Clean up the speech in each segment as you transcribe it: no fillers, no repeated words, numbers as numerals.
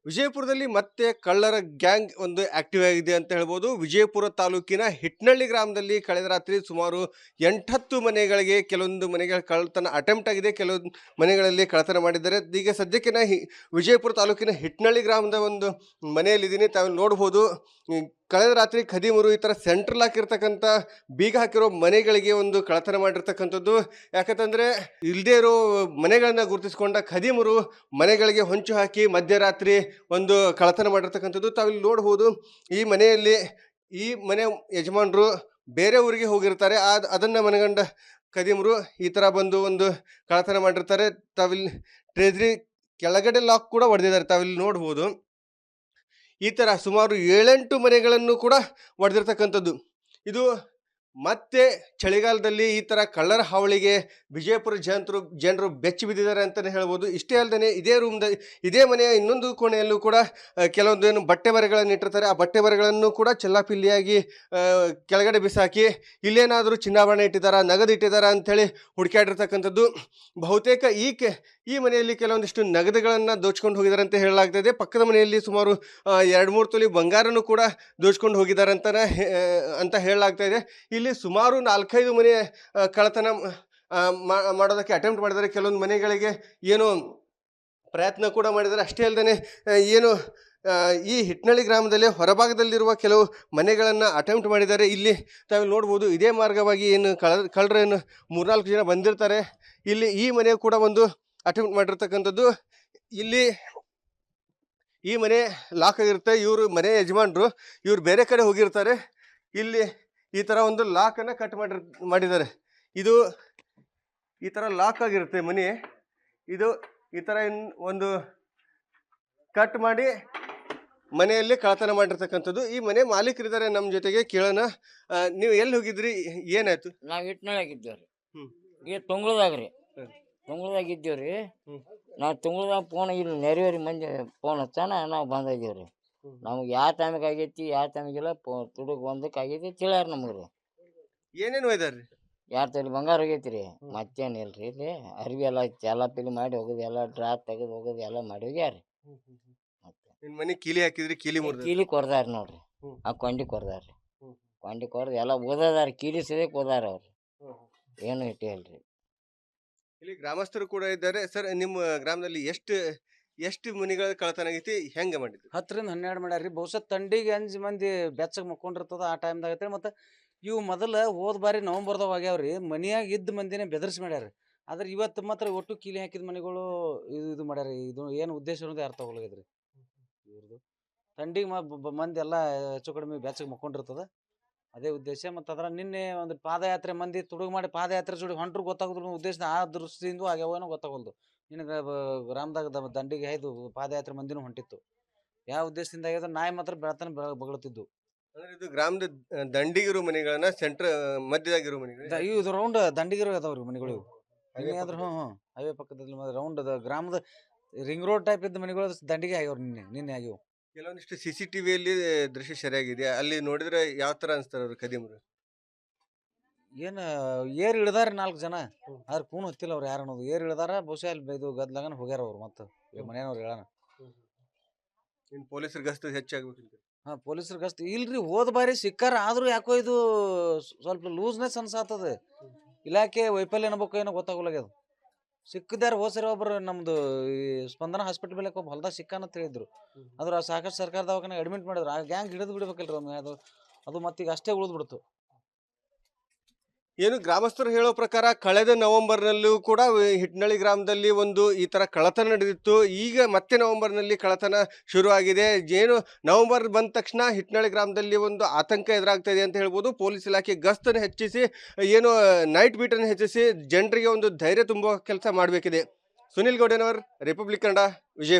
ವಿಜಯಪುರದಲ್ಲಿ ಮತ್ತೆ ಕಳ್ಳರ ಗ್ಯಾಂಗ್ ಒಂದು ಆಕ್ಟಿವ್ ಆಗಿದೆ ಅಂತ ಹೇಳ್ಬೋದು. ವಿಜಯಪುರ ತಾಲೂಕಿನ ಹಿಟ್ನಳ್ಳಿ ಗ್ರಾಮದಲ್ಲಿ ಕಳೆದ ರಾತ್ರಿ ಸುಮಾರು 8-10 ಮನೆಗಳಿಗೆ ಕೆಲವೊಂದು ಮನೆಗಳ ಕಳ್ಳತನ ಅಟೆಂಪ್ಟ್ ಆಗಿದೆ. ಕೆಲವೊಂದು ಮನೆಗಳಲ್ಲಿ ಕಳ್ಳತನ ಮಾಡಿದ್ದಾರೆ. ಈಗ ಸದ್ಯಕ್ಕೆ ವಿಜಯಪುರ ತಾಲೂಕಿನ ಹಿಟ್ನಳ್ಳಿ ಗ್ರಾಮದ ಒಂದು ಮನೆಯಲ್ಲಿದ್ದೀನಿ. ತಾವು ನೋಡ್ಬೋದು, ಕಳೆದ ರಾತ್ರಿ ಖದೀಮರು ಈ ಥರ ಸೆಂಟ್ರಲ್ ಹಾಕಿರ್ತಕ್ಕಂಥ ಬೀಗ ಹಾಕಿರೋ ಮನೆಗಳಿಗೆ ಒಂದು ಕಳ್ಳತನ ಮಾಡಿರ್ತಕ್ಕಂಥದ್ದು. ಯಾಕಂತಂದರೆ ಇಲ್ಲದೇ ಇರೋ ಮನೆಗಳನ್ನು ಗುರುತಿಸಿಕೊಂಡ ಖದೀಮರು ಮನೆಗಳಿಗೆ ಹೊಂಚು ಹಾಕಿ ಮಧ್ಯರಾತ್ರಿ ಒಂದು ಕಳ್ಳತನ ಮಾಡಿರ್ತಕ್ಕಂಥದ್ದು. ತಾವಿಲ್ಲಿ ನೋಡ್ಬೋದು, ಈ ಮನೆ ಯಜಮಾನರು ಬೇರೆ ಊರಿಗೆ ಹೋಗಿರ್ತಾರೆ. ಅದನ್ನು ಮನಗಂಡ ಖದೀಮರು ಈ ಥರ ಬಂದು ಒಂದು ಕಳ್ಳತನ ಮಾಡಿರ್ತಾರೆ. ತಾವಿಲ್ಲಿ ಟ್ರೆಜರಿ ಕೆಳಗಡೆ ಲಾಕ್ ಕೂಡ ಹೊಡೆದಿದ್ದಾರೆ. ತಾವಿಲ್ಲಿ ನೋಡ್ಬೋದು, ಈ ಥರ ಸುಮಾರು 7-8 ಮನೆಗಳನ್ನು ಕೂಡ ಹೊಡೆದಿರ್ತಕ್ಕಂಥದ್ದು. ಇದು ಮತ್ತೆ ಚಳಿಗಾಲದಲ್ಲಿ ಈ ಥರ ಕಳ್ಳರ ಹಾವಳಿಗೆ ವಿಜಯಪುರ ಜನರು ಬೆಚ್ಚಿ ಬಿದ್ದಿದ್ದಾರೆ ಅಂತಲೇ ಹೇಳ್ಬೋದು. ಇಷ್ಟೇ ಅಲ್ಲದೆ ಇದೇ ಮನೆಯ ಇನ್ನೊಂದು ಕೋಣೆಯಲ್ಲೂ ಕೂಡ ಕೆಲವೊಂದೇನು ಬಟ್ಟೆ ಬರೆಗಳನ್ನು ಇಟ್ಟಿರ್ತಾರೆ. ಆ ಬಟ್ಟೆ ಬರೆಗಳನ್ನು ಕೂಡ ಚೆಲ್ಲಾಪಿಲ್ಲಿಯಾಗಿ ಕೆಳಗಡೆ ಬಿಸಾಕಿ ಇಲ್ಲೇನಾದರೂ ಚಿನ್ನಾಭರಣ ಇಟ್ಟಿದ್ದಾರಾ, ನಗದು ಇಟ್ಟಿದ್ದಾರಾ ಅಂಥೇಳಿ ಹುಡುಕಾಡಿರ್ತಕ್ಕಂಥದ್ದು. ಬಹುತೇಕ ಈ ಮನೆಯಲ್ಲಿ ಕೆಲವೊಂದಿಷ್ಟು ನಗದುಗಳನ್ನು ದೋಚ್ಕೊಂಡು ಹೋಗಿದ್ದಾರೆ ಅಂತ ಹೇಳಲಾಗ್ತಾಯಿದೆ. ಪಕ್ಕದ ಮನೆಯಲ್ಲಿ ಸುಮಾರು 2-3 ತೊಲೆ ಬಂಗಾರನೂ ಕೂಡ ದೋಚ್ಕೊಂಡು ಹೋಗಿದ್ದಾರೆ ಅಂತ ಹೇಳಲಾಗ್ತಾ ಇದೆ. ಇಲ್ಲಿ ಸುಮಾರು 4-5 ಮನೆ ಕಳ್ಳತನ ಮಾಡೋದಕ್ಕೆ ಅಟೆಂಪ್ಟ್ ಮಾಡಿದ್ದಾರೆ. ಕೆಲವೊಂದು ಮನೆಗಳಿಗೆ ಏನು ಪ್ರಯತ್ನ ಕೂಡ ಮಾಡಿದ್ದಾರೆ. ಅಷ್ಟೇ ಅಲ್ಲದೆ ಈ ಹಿಟ್ನಳ್ಳಿ ಗ್ರಾಮದಲ್ಲಿ ಹೊರಭಾಗದಲ್ಲಿರುವ ಕೆಲವು ಮನೆಗಳನ್ನು ಅಟೆಂಪ್ಟ್ ಮಾಡಿದ್ದಾರೆ. ಇಲ್ಲಿ ತಾವು ನೋಡ್ಬೋದು, ಇದೇ ಮಾರ್ಗವಾಗಿ ಕಳ್ಳರೇನು 3-4 ಜನ ಬಂದಿರ್ತಾರೆ. ಇಲ್ಲಿ ಈ ಮನೆ ಕೂಡ ಒಂದು ಅಟೆಂಪ್ಟ್ ಮಾಡಿರ್ತಕ್ಕಂಥದ್ದು. ಈ ಮನೆ ಲಾಕ್ ಆಗಿರುತ್ತೆ. ಮನೆ ಯಜಮಾನರು ಬೇರೆ ಕಡೆ ಹೋಗಿರ್ತಾರೆ. ಇಲ್ಲಿ ಈ ಥರ ಒಂದು ಲಾಕನ್ನು ಕಟ್ ಮಾಡಿದ್ದಾರೆ. ಇದು ಈ ಥರ ಲಾಕ್ ಆಗಿರುತ್ತೆ ಮನೆ. ಇದು ಈ ಥರ ಒಂದು ಕಟ್ ಮಾಡಿ ಮನೆಯಲ್ಲಿ ಕಳ್ಳತನ ಮಾಡಿರ್ತಕ್ಕಂಥದ್ದು. ಈ ಮನೆ ಮಾಲೀಕರಿದ್ದಾರೆ ನಮ್ಮ ಜೊತೆಗೆ, ಕೇಳೋಣ. ನೀವು ಎಲ್ಲಿ ಹೋಗಿದ್ರಿ, ಏನಾಯ್ತು? ನಾವು ಹಿಟ್ನಳ್ಳಿಯಾಗಿದ್ದೇವ್ರಿ. ಈಗ ತುಂಗಳದಾಗ್ರಿ, ತುಂಗಳದಾಗಿದ್ದೇವ್ರಿ. ನಾವು ತುಂಗಳದಾಗ ಫೋನ್ ಇಲ್ಲಿ ನೆರೆಯವ್ರಿ ಮಂದಿ ಫೋನ್ ಹಚ್ಚಾನ ನಾವು ಬಂದಿದ್ದೀವ್ರಿ. ನಮ್ಗೆ ಯಾವ ಟೈಮಿಗೆ ಆಗೈತಿ ಯಾವ ಟೈಮಿಗೆಲ್ಲ ತುಡುಗ್ ಒಂದಕ್ಕೆ ಆಗೈತಿ ತಿಳಿಯಾರ ನಮ್ಗೆ ರೀ. ಏನೇನು ಒಯ್ದಾರ್ರಿ? 2 ತೊಲೆ ಬಂಗಾರ ಹೋಗೈತಿ ರೀ. ಮತ್ತೇನಿಲ್ರಿ. ಇಲ್ಲಿ ಅರ್ವಿ ಎಲ್ಲ ಪಿಲಿ ಮಾಡಿ ಹೋಗೋದು, ಎಲ್ಲ ಡ್ರಾಪ್ ತೆಗೆದು ಹೋಗೋದು ಎಲ್ಲ ಮಾಡಿ ಹೋಗ್ಯಾರ. ನಿಮ್ಮ ಮನೆ ಕೀಲಿ ಹಾಕಿದ್ರಿ? ಕೀಲಿ ಕೊರ್ದಾರ ನೋಡ್ರಿ, ಆ ಕೊಂಡಿ ಕೊರ್ದಾರ್ರಿ. ಕೊಂಡಿ ಕೊರ್ದು ಎಲ್ಲ ಓದಾರ, ಕೀಲಿ ಸಿದಕ್ಕೆ ಓದಾರ ಅವ್ರು, ಏನು ಇಟ್ಟಿಲ್ರಿ. ಇಲ್ಲಿ ಗ್ರಾಮಸ್ಥರು ಕೂಡ ಇದ್ದಾರೆ. ಸರ್, ನಿಮ್ಮ ಗ್ರಾಮದಲ್ಲಿ ಎಷ್ಟು ಮನೆಗಳ ಕಳ್ಳತನ ಆಗೈತಿ, ಹೆಂಗೆ ಮಾಡಿದ್ರು? 10-12 ಮಾಡ್ಯಾರ್ರಿ. ಬಹುಶಃ ತಂಡಿಗೆ 5 ಮಂದಿ ಬೆಚ್ಚಗೆ ಮಕ್ಕೊಂಡಿರ್ತದ ಆ ಟೈಮ್ದಾಗ ಐತೆ. ಮತ್ತು ಇವು ಮೊದಲು ಹೋದ ಬಾರಿ ನವಂಬರ್ದಾಗ ಆಗ್ಯಾವ್ರಿ. ಮನೆಯಾಗ ಇದ್ದ ಮಂದಿನೇ ಬೆದರ್ಸಿ ಮಾಡ್ಯಾರ. ಆದ್ರೆ ಇವತ್ತು ಮಾತ್ರ ಒಟ್ಟು ಕೀಲಿ ಹಾಕಿದ ಮನೆಗಳು ಇದು ಮಾಡ್ಯಾರ. ಇದು ಏನು ಉದ್ದೇಶ ಅನ್ನೋದು ಯಾರು ತಗೊಳಗಿದ್ರಿ ಇವ್ರದ್ದು. ತಂಡಿಗೆ ಮಂದಿ ಎಲ್ಲ ಹೆಚ್ಚು ಕಡಿಮೆ ಬೆಚ್ಚಗೆ ಮಕ್ಕೊಂಡಿರ್ತದ, ಅದೇ ಉದ್ದೇಶ. ಮತ್ತು ಅದರ ನಿನ್ನೆ ಒಂದು ಪಾದಯಾತ್ರೆ ಮಂದಿ ತುಡುಗು ಮಾಡಿ ಪಾದಯಾತ್ರೆ ಜೋಡಿ ಹೊಂಟ್ರು ಗೊತ್ತಾಗೋದ್ರ ಉದ್ದೇಶ ಆ ದೃಷ್ಟಿಯಿಂದ ಆಗ್ಯಾವೇನೋ ಗೊತ್ತಾಗೋಲ್ದು. ನಿನಗೆ ಗ್ರಾಮದಾಗ ದಂಡಿಗೆ ಹಾಯ್ದು ಪಾದಯಾತ್ರೆ ಮಂದಿನೂ ಹೊಂಟಿತ್ತು. ಯಾವ ಉದ್ದೇಶದಿಂದ ಆಗ್ಯದ ನಾಯಿ ಮಾತ್ರ ಬೆಳತನ ಬಗಳುತ್ತಿದ್ದು. ಇದು ಗ್ರಾಮದ ದಂಡಿಗಿರೋ ಮನೆಗಳನ್ನ ಮಧ್ಯದಾಗಿರೋ ಮನೆಗಳು ಇದು ರೌಂಡ್ ದಂಡಿಗಿರೋ ಅದಾವ್ರಿ ಮನೆಗಳು. ಆದ್ರೂ ಹೈವೇ ಪಕ್ಕದಲ್ಲಿ ರೌಂಡ್ ಗ್ರಾಮದ ರಿಂಗ್ ರೋಡ್ ಟೈಪ್ ಇದ್ದ ಮನೆಗಳು ದಂಡಿಗೆ ಆಗ್ಯಾವ್ರಿ. ನಿನ್ನೆ ಆಗ್ಯಾವ. ಕೆಲವೊಂದಿಷ್ಟು CCTVಯಲ್ಲಿ ದೃಶ್ಯ ಸರಿಯಾಗಿದೆ. ಅಲ್ಲಿ ನೋಡಿದ್ರೆ ಯಾವ ತರ ಅನ್ಸ್ತಾರೆ ಅವ್ರು ಖದೀಮರು? ಏರ್ ಇಳ್ದಾರ 4 ಜನ. ಆದ್ರೆ ಕೂನ್ ಹೊತ್ತಿಲ್ಲ ಅವ್ರು ಯಾರು ಅನ್ನೋದು. ಏರ್ ಇಳ್ದಾರ, ಬಹುಶಃ ಅಲ್ಲಿ ಇದು ಗದ್ಲಾಗನ ಹೋಗ್ಯಾರ ಅವ್ರು. ಮತ್ತೆ ಮನೆಯವ್ರು ಹೇಳೋಣ. ಇನ್ನು ಪೊಲೀಸರ ಗಸ್ತು ಹೆಚ್ಚಾಗ್ಬೇಕಿಲ್ಲ? ಪೊಲೀಸರ ಗಸ್ತು ಇಲ್ರಿ. ಹೋದ ಬಾರಿ ಸಿಕ್ಕಾರ, ಆದ್ರೂ ಯಾಕೋ ಇದು ಸ್ವಲ್ಪ ಲೂಸ್ನೆಸ್ ಅನ್ಸಾತದ. ಇಲಾಖೆ ವೈಫಲ್ಯ ಅನ್ಬೇಕು ಏನೋ ಗೊತ್ತಾಗಲಾಗ್ಯದ. ಸಿಕ್ಕಿದಾರ. ಹೋಸರಿ ಒಬ್ರು ನಮ್ದು ಈ ಸ್ಪಂದನ ಹಾಸ್ಪಿಟಲ್ ಮೇಲೆ ಒಬ್ಬ ಹೊಲ್ದಾಗ ಸಿಕ್ಕಾನ ಅಂತ ಹೇಳಿದ್ರು. ಆದ್ರೆ ಸಾಕಷ್ಟು ಸರ್ಕಾರ ದವಾಖಾನೆ ಅಡ್ಮಿಟ್ ಮಾಡಿದ್ರು. ಆ ಗ್ಯಾಂಗ್ ಹಿಡಿದು ಬಿಡ್ಬೇಕಲ್ರಿ ಒಮ್ಮೆ. ಅದು ಮತ್ತೀಗ ಅಷ್ಟೇ ಉಳಿದ್ಬಿಡ್ತು. ಏನು ಗ್ರಾಮಸ್ಥರು ಹೇಳೋ ಪ್ರಕಾರ ಕಳೆದ ನವೆಂಬರ್ನಲ್ಲೂ ಕೂಡ ಹಿಟ್ನಳ್ಳಿ ಗ್ರಾಮದಲ್ಲಿ ಒಂದು ಈ ಥರ ಕಳ್ಳತನ ನಡೆದಿತ್ತು. ಈಗ ಮತ್ತೆ ನವೆಂಬರ್ನಲ್ಲಿ ಕಳ್ಳತನ ಶುರುವಾಗಿದೆ. ಏನು ನವೆಂಬರ್ ಬಂದ ತಕ್ಷಣ ಹಿಟ್ನಳ್ಳಿ ಗ್ರಾಮದಲ್ಲಿ ಒಂದು ಆತಂಕ ಎದುರಾಗ್ತಾ ಇದೆ ಅಂತ ಹೇಳ್ಬೋದು. ಪೊಲೀಸ್ ಇಲಾಖೆ ಗಸ್ತನ್ನು ಹೆಚ್ಚಿಸಿ, ನೈಟ್ ಬೀಟನ್ನು ಹೆಚ್ಚಿಸಿ ಜನರಿಗೆ ಒಂದು ಧೈರ್ಯ ತುಂಬುವ ಕೆಲಸ ಮಾಡಬೇಕಿದೆ. ಸುನಿಲ್ ಗೌಡನವರ್, ರಿಪಬ್ಲಿಕ್ ಕನ್ನಡ,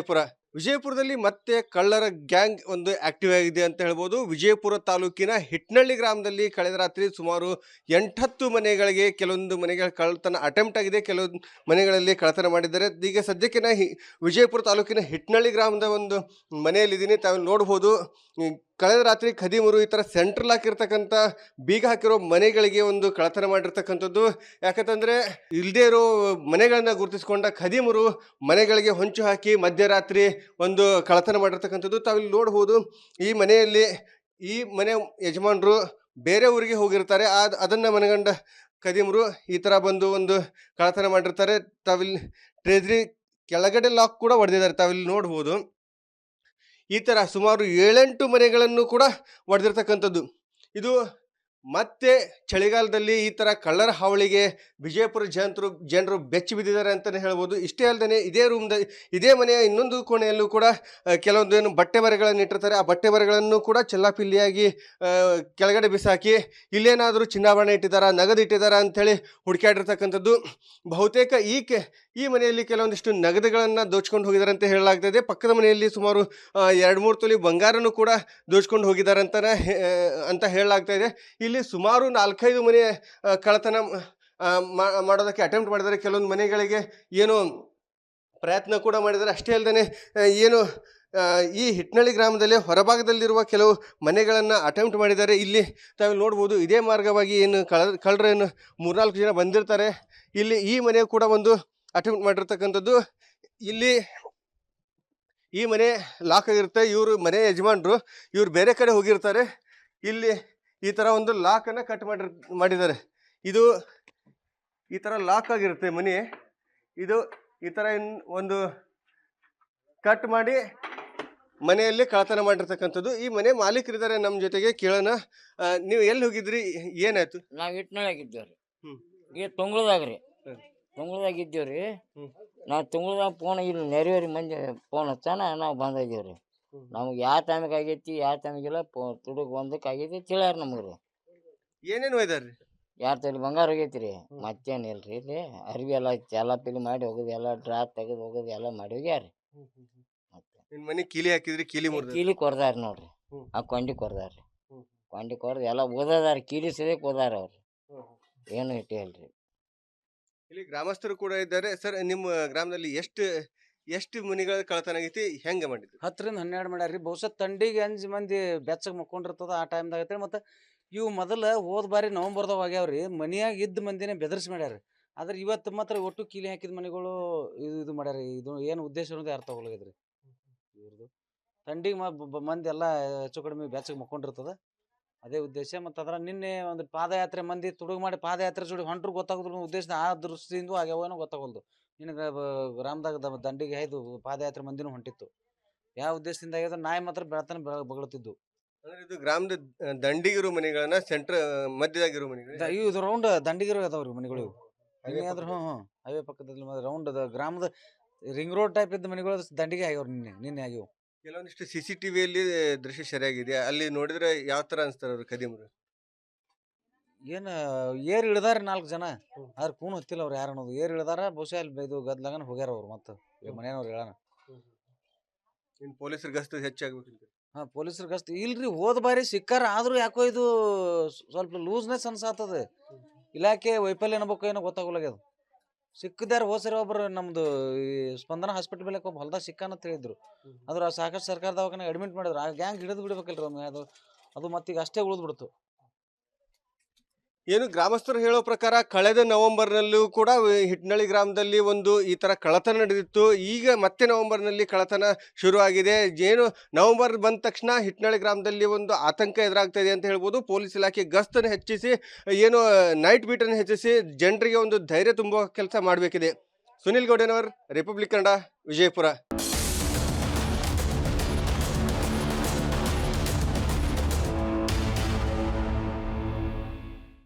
ವಿಜಯಪುರದಲ್ಲಿ ಮತ್ತೆ ಕಳ್ಳರ ಗ್ಯಾಂಗ್ ಒಂದು ಆಕ್ಟಿವ್ ಆಗಿದೆ ಅಂತ ಹೇಳ್ಬೋದು. ವಿಜಯಪುರ ತಾಲೂಕಿನ ಹಿಟ್ನಳ್ಳಿ ಗ್ರಾಮದಲ್ಲಿ ಕಳೆದ ರಾತ್ರಿ ಸುಮಾರು 8-10 ಮನೆಗಳಿಗೆ ಕೆಲವೊಂದು ಮನೆಗಳ ಕಳ್ಳತನ ಅಟೆಂಪ್ಟ್ ಆಗಿದೆ. ಕೆಲವೊಂದು ಮನೆಗಳಲ್ಲಿ ಕಳ್ಳತನ ಮಾಡಿದ್ದಾರೆ. ಈಗ ಸದ್ಯಕ್ಕೆ ವಿಜಯಪುರ ತಾಲೂಕಿನ ಹಿಟ್ನಳ್ಳಿ ಗ್ರಾಮದ ಒಂದು ಮನೆಯಲ್ಲಿದ್ದೀನಿ. ತಾವು ನೋಡ್ಬೋದು, ಕಳೆದ ರಾತ್ರಿ ಖದೀಮರು ಈ ಥರ ಸೆಂಟ್ರಲ್ ಹಾಕಿರ್ತಕ್ಕಂಥ ಬೀಗ ಹಾಕಿರೋ ಮನೆಗಳಿಗೆ ಒಂದು ಕಳ್ಳತನ ಮಾಡಿರ್ತಕ್ಕಂಥದ್ದು. ಯಾಕಂತಂದರೆ ಇಲ್ಲದೇ ಇರೋ ಮನೆಗಳನ್ನು ಗುರುತಿಸ್ಕೊಂಡ ಖದೀಮರು ಮನೆಗಳಿಗೆ ಹೊಂಚು ಹಾಕಿ ಮಧ್ಯರಾತ್ರಿ ಒಂದು ಕಳ್ಳತನ ಮಾಡಿರ್ತಕ್ಕಂಥದ್ದು. ತಾವಿಲ್ಲಿ ನೋಡ್ಬೋದು, ಈ ಮನೆಯಲ್ಲಿ ಈ ಮನೆ ಯಜಮಾನರು ಬೇರೆ ಊರಿಗೆ ಹೋಗಿರ್ತಾರೆ. ಅದನ್ನು ಮನಗಂಡ ಖದೀಮರು ಈ ಥರ ಬಂದು ಒಂದು ಕಳ್ಳತನ ಮಾಡಿರ್ತಾರೆ. ತಾವಿಲ್ಲಿ ಟ್ರೆಜರಿ ಕೆಳಗಡೆ ಲಾಕ್ ಕೂಡ ಹೊಡೆದಿದ್ದಾರೆ, ತಾವಿಲ್ಲಿ ನೋಡ್ಬೋದು. ಈ ಥರ ಸುಮಾರು 7-8 ಮನೆಗಳನ್ನು ಕೂಡ ಹೊಡೆದಿರ್ತಕ್ಕಂಥದ್ದು. ಇದು ಮತ್ತೆ ಚಳಿಗಾಲದಲ್ಲಿ ಈ ಥರ ಕಳ್ಳರ ಹಾವಳಿಗೆ ವಿಜಯಪುರ ಜನರು ಬೆಚ್ಚಿ ಬಿದ್ದಿದ್ದಾರೆ ಅಂತಲೇ ಹೇಳ್ಬೋದು. ಇಷ್ಟೇ ಅಲ್ಲದೆ ಇದೇ ಮನೆಯ ಇನ್ನೊಂದು ಕೋಣೆಯಲ್ಲೂ ಕೂಡ ಕೆಲವೊಂದು ಏನು ಬಟ್ಟೆ ಬರೆಗಳನ್ನು ಇಟ್ಟಿರ್ತಾರೆ. ಆ ಬಟ್ಟೆ ಬರೆಗಳನ್ನು ಕೂಡ ಚೆಲ್ಲಾಪಿಲ್ಲಿಯಾಗಿ ಕೆಳಗಡೆ ಬಿಸಾಕಿ ಇಲ್ಲೇನಾದರೂ ಚಿನ್ನಾಭರಣ ಇಟ್ಟಿದ್ದಾರಾ, ನಗದು ಇಟ್ಟಿದ್ದಾರಾ ಅಂಥೇಳಿ ಹುಡುಕಾಡಿರ್ತಕ್ಕಂಥದ್ದು. ಬಹುತೇಕ ಈ ಮನೆಯಲ್ಲಿ ಕೆಲವೊಂದಿಷ್ಟು ನಗದುಗಳನ್ನು ದೋಚ್ಕೊಂಡು ಹೋಗಿದ್ದಾರೆ ಅಂತ ಹೇಳಲಾಗ್ತದೆ. ಪಕ್ಕದ ಮನೆಯಲ್ಲಿ ಸುಮಾರು 2-3 ತೊಲೆ ಬಂಗಾರನೂ ಕೂಡ ದೋಚ್ಕೊಂಡು ಹೋಗಿದ್ದಾರೆ ಅಂತ ಹೇಳಲಾಗ್ತಾ ಇದೆ. ಇಲ್ಲಿ ಸುಮಾರು 4-5 ಮನೆ ಕಳ್ಳತನ ಮಾಡೋದಕ್ಕೆ ಅಟೆಂಪ್ಟ್ ಮಾಡಿದ್ದಾರೆ. ಕೆಲವೊಂದು ಮನೆಗಳಿಗೆ ಏನು ಪ್ರಯತ್ನ ಕೂಡ ಮಾಡಿದ್ದಾರೆ. ಅಷ್ಟೇ ಅಲ್ಲದೆ ಏನು ಈ ಹಿಟ್ನಳ್ಳಿ ಗ್ರಾಮದಲ್ಲಿ ಹೊರಭಾಗದಲ್ಲಿರುವ ಕೆಲವು ಮನೆಗಳನ್ನು ಅಟೆಂಪ್ಟ್ ಮಾಡಿದ್ದಾರೆ. ಇಲ್ಲಿ ತಾವು ನೋಡ್ಬೋದು, ಇದೇ ಮಾರ್ಗವಾಗಿ ಏನು ಕಳ್ಳರು ಏನು 3-4 ಜನ ಬಂದಿರ್ತಾರೆ. ಇಲ್ಲಿ ಈ ಮನೆ ಕೂಡ ಒಂದು ಅಟೆಂಪ್ಟ್ ಮಾಡಿರ್ತಕ್ಕಂಥದ್ದು. ಇಲ್ಲಿ ಈ ಮನೆ ಲಾಕ್ ಆಗಿರುತ್ತೆ. ಇವರು ಮನೆ ಯಜಮಾನರು, ಇವರು ಬೇರೆ ಕಡೆ ಹೋಗಿರ್ತಾರೆ. ಇಲ್ಲಿ ಈ ಥರ ಒಂದು ಲಾಕನ್ನು ಕಟ್ ಮಾಡಿದ್ದಾರೆ. ಇದು ಈ ಥರ ಲಾಕ್ ಆಗಿರುತ್ತೆ ಮನೆ. ಇದು ಈ ಥರ ಒಂದು ಕಟ್ ಮಾಡಿ ಮನೆಯಲ್ಲಿ ಕಳ್ಳತನ ಮಾಡಿರ್ತಕ್ಕಂಥದ್ದು. ಈ ಮನೆ ಮಾಲೀಕರಿದ್ದಾರೆ ನಮ್ಮ ಜೊತೆಗೆ, ಕೇಳೋಣ. ನೀವು ಎಲ್ಲಿ ಹೋಗಿದ್ರಿ, ಏನಾಯ್ತು? ನಾವು ಹಿಟ್ನಳ್ಳಿಯಾಗಿದ್ದೇವೆ ರೀ. ಹ್ಮ್. ಈಗ ತುಂಗ್ಳದಾಗ ರೀ. ಹ್ಮ್. ತುಂಗ್ಳದಾಗ ಇದ್ದೇವೆ ರೀ. ಹ್ಮ್. ನಾವು ತುಂಗ್ಳದಾಗ ಫೋನ್ ಇಲ್ಲಿ ನೆರೆಯವ್ರಿಗೆ ಮಂದಿ ಫೋನ್ ಹಚ್ಚಾನ ನಾವು ಬಂದಿದ್ದೇವೆ ರೀ. ನಮ್ಗೆ ಯಾವ ಟೈಮಿಗೆ ಆಗೈತಿ ಯಾವ ಟೈಮಿಗಿಲ್ಲ, ತುಡುಗ್ 1ಕ್ಕೆ ಆಗೈತಿ ತಿಳಿಯಾರ ನಮಗೆ ರೀ. ಏನೇನು ಒಯ್ದಾರ್ರಿ? 2 ತೊಲೆ ಬಂಗಾರ ಹೋಗೈತಿ ರೀ. ಮತ್ತೇನಿಲ್ಲ ರೀ. ಇಲ್ಲಿ ಅರ್ವಿ ಎಲ್ಲ ಚೆಲ್ಲಾಪಿಲ್ಲಿ ಮಾಡಿ ಹೋಗೋದು, ಎಲ್ಲ ಡ್ರಾಪ್ ತೆಗೆದು ಹೋಗೋದು ಎಲ್ಲ ಮಾಡಿ ಹೋಗ್ಯಾರ. ಮತ್ತೆ ನಿನ್ನ ಮನೆ ಕೀಲಿ ಹಾಕಿದ್ರಿ, ಕೀಲಿ ಮುರಿದ್ರಿ? ಕೀಲಿ ಕೊಡ್ದಾರ ನೋಡ್ರಿ. ಹ್ಮ್. ಆ ಕೊಂಡಿ ಕೊಡ್ದಾರ ರೀ. ಹ್ಮ್. ಕೊಂಡಿ ಕೊಡ್ದು ಎಲ್ಲ ಓದದಾರ, ಕೀಲಿ ಸದ್ಯಕ್ಕೆ ಓದಾರ ಅವ್ರು. ಏನು ಇಟ್ಟಿಲ್ರಿ. ಇಲ್ಲಿ ಗ್ರಾಮಸ್ಥರು ಕೂಡ ಇದ್ದಾರೆ. ಸರ್, ನಿಮ್ಮ ಗ್ರಾಮದಲ್ಲಿ ಎಷ್ಟು ಮನೆಗಳ ಕಳ್ಳತನ ಆಗೈತಿ, ಹೆಂಗೆ ಮಾಡಿದ್ರು? 10-12 ಮಾಡ್ಯಾರ್ರಿ. ಬಹುಶಃ ತಂಡಿಗೆ 5 ಮಂದಿ ಬೆಚ್ಚಗೆ ಮಕ್ಕೊಂಡಿರ್ತದ ಆ ಟೈಮ್ದಾಗ ಐತ್ರಿ. ಮತ್ತು ಇವು ಮೊದಲು ಹೋದ ಬಾರಿ ನವಂಬರ್ದಾಗ ಆಗ್ಯಾವ್ರಿ. ಮನ್ಯಾಗ ಇದ್ದ ಮಂದಿನೇ ಬೆದರ್ಸಿ ಮಾಡ್ಯಾರ. ಆದ್ರೆ ಇವತ್ತು ಮಾತ್ರ ಒಟ್ಟು ಕೀಲಿ ಹಾಕಿದ ಮನೆಗಳು ಇದು ಮಾಡ್ಯಾರ. ಇದು ಏನು ಉದ್ದೇಶ ಅನ್ನೋದು ಅರ್ಥ ಹೋಗ್ಲಾಗಿದ್ರಿ ಇವ್ರದ್ದು. ತಂಡಿಗೆ ಮಂದಿ ಎಲ್ಲ ಹೆಚ್ಚು ಕಡಿಮೆ ಬೆಚ್ಚಗೆ ಮಕ್ಕೊಂಡಿರ್ತದ, ಅದೇ ಉದ್ದೇಶ. ಮತ್ತು ಅದರ ನಿನ್ನೆ ಒಂದು ಪಾದಯಾತ್ರೆ ಮಂದಿ ತುಡುಗು ಮಾಡಿ ಪಾದಯಾತ್ರೆ ಜೋಡಿ ಹೊಂಟ್ರು ಗೊತ್ತಾಗೋದ್ರ ಉದ್ದೇಶ ಆ ದೃಷ್ಟಿಯಿಂದ ಆಗ್ಯಾವೇನೋ ಗೊತ್ತಾಗೋಲ್ದು. ನಿನಗೆ ಗ್ರಾಮದಾಗ ದಂಡಿಗೆ ಹಾಯ್ದು ಪಾದಯಾತ್ರೆ ಮಂದಿನೂ ಹೊಂಟಿತ್ತು. ಯಾವ ಉದ್ದೇಶದಿಂದ ಆಗ್ಯದ ನಾಯಿ ಮಾತ್ರ ಬೆಳತನ ಬಗಳುತ್ತಿದ್ದು. ಅಂದ್ರೆ ಇದು ಗ್ರಾಮದ ದಂಡಿಗಿರೋ ಮನೆಗಳನ್ನ ಮಧ್ಯದಾಗಿರೋ ಮನೆಗಳು ಇದು ರೌಂಡ್ ದಂಡಿಗಿರೋ ಅದಾವ್ರಿ ಮನೆಗಳು ಇವು. ಆದ್ರೂ ಹೈವೇ ಪಕ್ಕದಲ್ಲಿ ರೌಂಡ್ ಗ್ರಾಮದ ರಿಂಗ್ ರೋಡ್ ಟೈಪ್ ಇದ್ದ ಮನೆಗಳು ದಂಡಿಗೆ ಆಗ್ಯಾವ್ರಿ. ನಿನ್ನೆ ಆಗ್ಯಾವ. ಕೆಲವೊಂದಿಷ್ಟು CCTVಯಲ್ಲಿ ದೃಶ್ಯ ಸರಿಯಾಗಿದೆ. ಅಲ್ಲಿ ನೋಡಿದ್ರೆ ಯಾವ ತರ ಅನ್ಸ್ತಾರ ಅವ್ರು ಖದೀಮರು? ಏನು ಏರ್ ಇಳ್ದಾರ 4 ಜನ, ಆದ್ರೆ ಕೂನ್ ಹೊತ್ತಿಲ್ಲ ಅವ್ರು ಯಾರು ಅನ್ನೋದು. ಏರ್ ಇಳ್ದಾರ ಬಹುಶಃ ಅಲ್ಲಿ ಇದು ಗದ್ಲಾಗನ ಹೋಗ್ಯಾರ ಅವ್ರು. ಮತ್ತೆ ಮನೆಯವ್ರು ಹೇಳೋಣ. ಇನ್ನು ಪೊಲೀಸರ ಗಸ್ತು ಹೆಚ್ಚಾಗ್ಬೇಕಂತ. ಪೊಲೀಸರ ಗಸ್ತು ಇಲ್ರಿ. ಹೋದ ಬಾರಿ ಸಿಕ್ಕಾರ, ಆದ್ರೂ ಯಾಕೋ ಇದು ಸ್ವಲ್ಪ ಲೂಸ್ನೆಸ್ ಅನ್ಸಾತದ. ಇಲಾಖೆ ವೈಫಲ್ಯ ಅನ್ಬೇಕು ಏನೋ ಗೊತ್ತಾಗಲಾಗ್ಯದ. ಸಿಕ್ಕಿದಾರ ಹೋಸರಿ ಒಬ್ರು ನಮ್ದು ಈ ಸ್ಪಂದನ ಹಾಸ್ಪಿಟಲ್ ಬೆಳಕ್ ಒಬ್ಬ ಹೊಲ್ದಾಗ ಸಿಕ್ಕಾನ ಹೇಳಿದ್ರು. ಆದ್ರೆ ಸಾಕಷ್ಟು ಸರ್ಕಾರ ದವಾಖಾನೆ ಅಡ್ಮಿಟ್ ಮಾಡಿದ್ರು. ಆ ಗ್ಯಾಂಗ್ ಹಿಡಿದು ಬಿಡ್ಬೇಕಲ್ರಿ ಒಮ್ಮೆ. ಅದು ಮತ್ತೀಗ ಅಷ್ಟೇ ಉಳಿದ್ಬಿಡ್ತು. ಏನು ಗ್ರಾಮಸ್ಥರು ಹೇಳೋ ಪ್ರಕಾರ ಕಳೆದ ನವೆಂಬರ್ನಲ್ಲೂ ಕೂಡ ಹಿಟ್ನಳ್ಳಿ ಗ್ರಾಮದಲ್ಲಿ ಒಂದು ಈ ಥರ ಕಳ್ಳತನ ನಡೆದಿತ್ತು. ಈಗ ಮತ್ತೆ ನವೆಂಬರ್ನಲ್ಲಿ ಕಳ್ಳತನ ಶುರುವಾಗಿದೆ. ಏನು ನವೆಂಬರ್ ಬಂದ ತಕ್ಷಣ ಹಿಟ್ನಳ್ಳಿ ಗ್ರಾಮದಲ್ಲಿ ಒಂದು ಆತಂಕ ಎದುರಾಗ್ತಾ ಇದೆ ಅಂತ ಹೇಳ್ಬೋದು. ಪೊಲೀಸ್ ಇಲಾಖೆ ಗಸ್ತನ್ನು ಹೆಚ್ಚಿಸಿ, ಏನು ನೈಟ್ ಬೀಟನ್ನು ಹೆಚ್ಚಿಸಿ ಜನರಿಗೆ ಒಂದು ಧೈರ್ಯ ತುಂಬುವ ಕೆಲಸ ಮಾಡಬೇಕಿದೆ. ಸುನಿಲ್ ಗೌಡನವರ್, ರಿಪಬ್ಲಿಕ್ ಕನ್ನಡ, ವಿಜಯಪುರ.